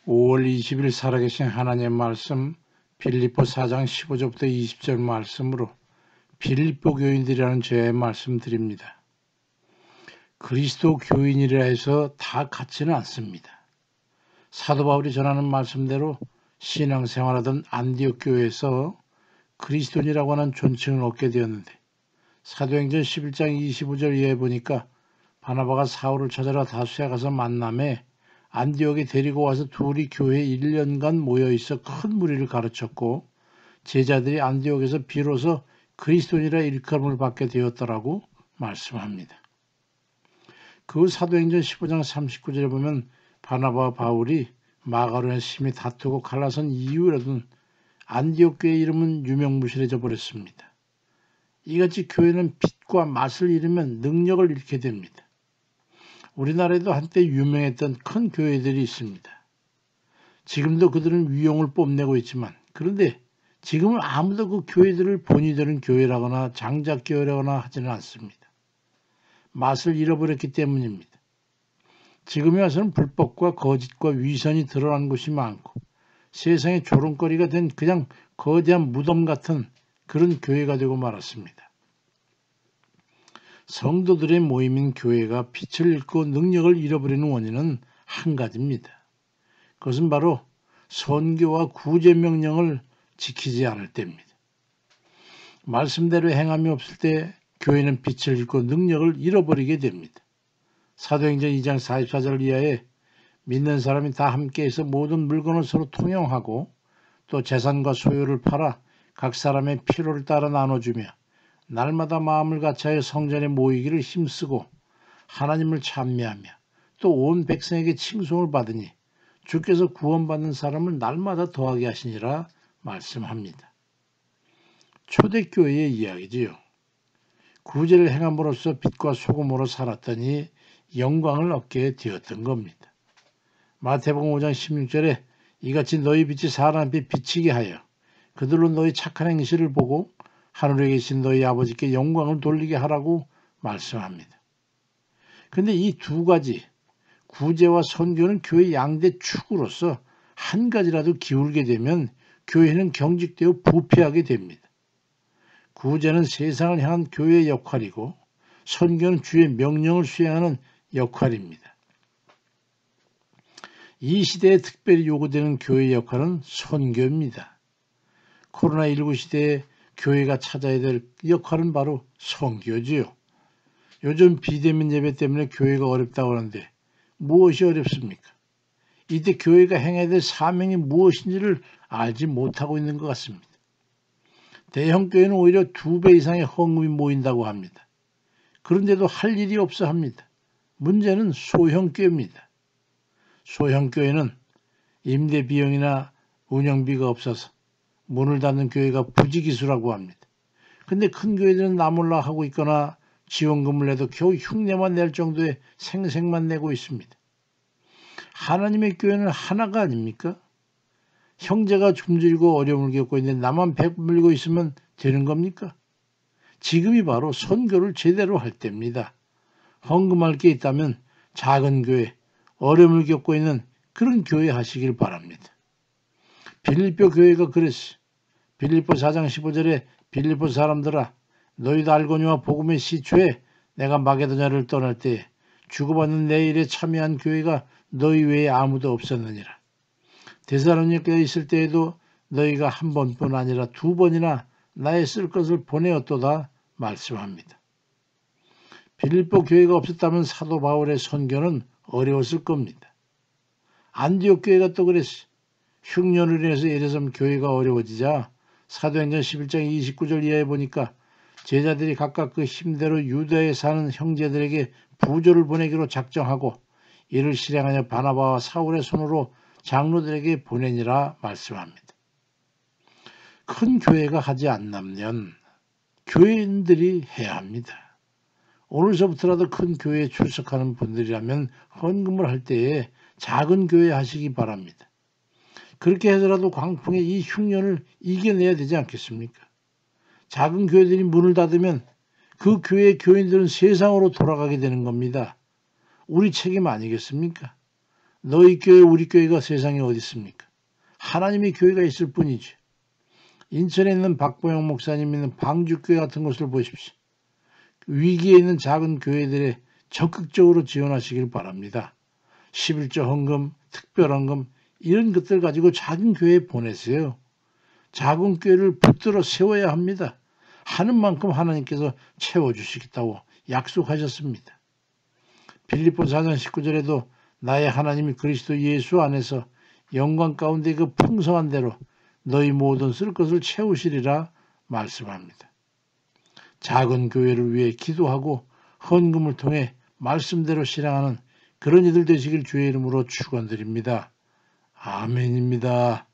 5월 20일 살아계신 하나님의 말씀 빌립보 4장 15절부터 20절 말씀으로 빌립보 교인들이라는 제의 말씀드립니다. 그리스도 교인이라 해서 다 같지는 않습니다. 사도 바울이 전하는 말씀대로 신앙생활하던 안디옥 교회에서 그리스도인이라고 하는 존칭을 얻게 되었는데 사도행전 11장 25절 이하에 보니까 바나바가 사울을 찾아라 다수에 가서 만남에 안디옥에 데리고 와서 둘이 교회에 1년간 모여있어 큰 무리를 가르쳤고 제자들이 안디옥에서 비로소 그리스도인이라 일컬음을 받게 되었더라고 말씀합니다. 그 사도행전 15장 39절에 보면 바나바와 바울이 마가로에 심히 다투고 갈라선 이후에는 안디옥 교회의 이름은 유명무실해져 버렸습니다. 이같이 교회는 빛과 맛을 잃으면 능력을 잃게 됩니다. 우리나라에도 한때 유명했던 큰 교회들이 있습니다. 지금도 그들은 위용을 뽐내고 있지만 그런데 지금은 아무도 그 교회들을 본이 되는 교회라거나 장작교회라거나 하지는 않습니다. 맛을 잃어버렸기 때문입니다. 지금에 와서는 불법과 거짓과 위선이 드러난 곳이 많고 세상의 조롱거리가 된 그냥 거대한 무덤 같은 그런 교회가 되고 말았습니다. 성도들의 모임인 교회가 빛을 잃고 능력을 잃어버리는 원인은 한 가지입니다. 그것은 바로 선교와 구제 명령을 지키지 않을 때입니다. 말씀대로 행함이 없을 때 교회는 빛을 잃고 능력을 잃어버리게 됩니다. 사도행전 2장 44절 이하에 믿는 사람이 다 함께해서 모든 물건을 서로 통용하고 또 재산과 소유를 팔아 각 사람의 필요를 따라 나눠주며 날마다 마음을 같이하여 성전에 모이기를 힘쓰고 하나님을 찬미하며 또 온 백성에게 칭송을 받으니 주께서 구원받는 사람을 날마다 더하게 하시니라 말씀합니다. 초대교회의 이야기지요. 구제를 행함으로써 빛과 소금으로 살았더니 영광을 얻게 되었던 겁니다. 마태복음 5장 16절에 이같이 너희 빛이 사람 앞에 비치게 하여 그들로 너희 착한 행실을 보고 하늘에 계신 너희 아버지께 영광을 돌리게 하라고 말씀합니다. 그런데 이 두 가지 구제와 선교는 교회 양대 축으로서 한 가지라도 기울게 되면 교회는 경직되어 부패하게 됩니다. 구제는 세상을 향한 교회의 역할이고 선교는 주의 명령을 수행하는 역할입니다. 이 시대에 특별히 요구되는 교회의 역할은 선교입니다. 코로나19 시대에 교회가 찾아야 될 역할은 바로 선교지요. 요즘 비대면 예배 때문에 교회가 어렵다고 하는데 무엇이 어렵습니까? 이때 교회가 행해야 될 사명이 무엇인지를 알지 못하고 있는 것 같습니다. 대형 교회는 오히려 2배 이상의 헌금이 모인다고 합니다. 그런데도 할 일이 없어 합니다. 문제는 소형 교회입니다. 소형 교회는 임대 비용이나 운영비가 없어서 문을 닫는 교회가 부지기수라고 합니다. 근데 큰 교회들은 나몰라 하고 있거나 지원금을 내도 겨우 흉내만 낼 정도의 생색만 내고 있습니다. 하나님의 교회는 하나가 아닙니까? 형제가 굶주리고 어려움을 겪고 있는데 나만 배불리고 있으면 되는 겁니까? 지금이 바로 선교를 제대로 할 때입니다. 헌금할 게 있다면 작은 교회, 어려움을 겪고 있는 그런 교회 하시길 바랍니다. 빌립보 교회가 그랬어요. 빌립보 4장 15절에 빌립보 사람들아 너희도 알거니와 복음의 시초에 내가 마게도냐를 떠날 때에 주고받는 내 일에 참여한 교회가 너희 외에 아무도 없었느니라. 데살로니가에 있을 때에도 너희가 한 번뿐 아니라 2번이나 나의 쓸 것을 보내었도다 말씀합니다. 빌립보 교회가 없었다면 사도 바울의 선교는 어려웠을 겁니다. 안디옥 교회가 또 그랬어요. 흉년으로 인해서 예루살렘 교회가 어려워지자 사도행전 11장 29절 이하에 보니까 제자들이 각각 그 힘대로 유다에 사는 형제들에게 부조를 보내기로 작정하고 이를 실행하여 바나바와 사울의 손으로 장로들에게 보내니라 말씀합니다. 큰 교회가 하지 않으면 교인들이 해야 합니다. 오늘서부터라도 큰 교회에 출석하는 분들이라면 헌금을 할 때에 작은 교회 하시기 바랍니다. 그렇게 해서라도 광풍의 이 흉년을 이겨내야 되지 않겠습니까? 작은 교회들이 문을 닫으면 그 교회의 교인들은 세상으로 돌아가게 되는 겁니다. 우리 책임 아니겠습니까? 너희 교회 우리 교회가 세상에 어디 있습니까? 하나님의 교회가 있을 뿐이지. 인천에 있는 박보영 목사님 있는 방주교회 같은 곳을 보십시오. 위기에 있는 작은 교회들에 적극적으로 지원하시길 바랍니다. 11조 헌금, 특별헌금 이런 것들 가지고 작은 교회에 보내세요. 작은 교회를 붙들어 세워야 합니다. 하는 만큼 하나님께서 채워주시겠다고 약속하셨습니다. 빌립보 4장 19절에도 나의 하나님이 그리스도 예수 안에서 영광 가운데 그 풍성한 대로 너희 모든 쓸 것을 채우시리라 말씀합니다. 작은 교회를 위해 기도하고 헌금을 통해 말씀대로 실행하는 그런 이들 되시길 주의 이름으로 축원드립니다. 아멘입니다.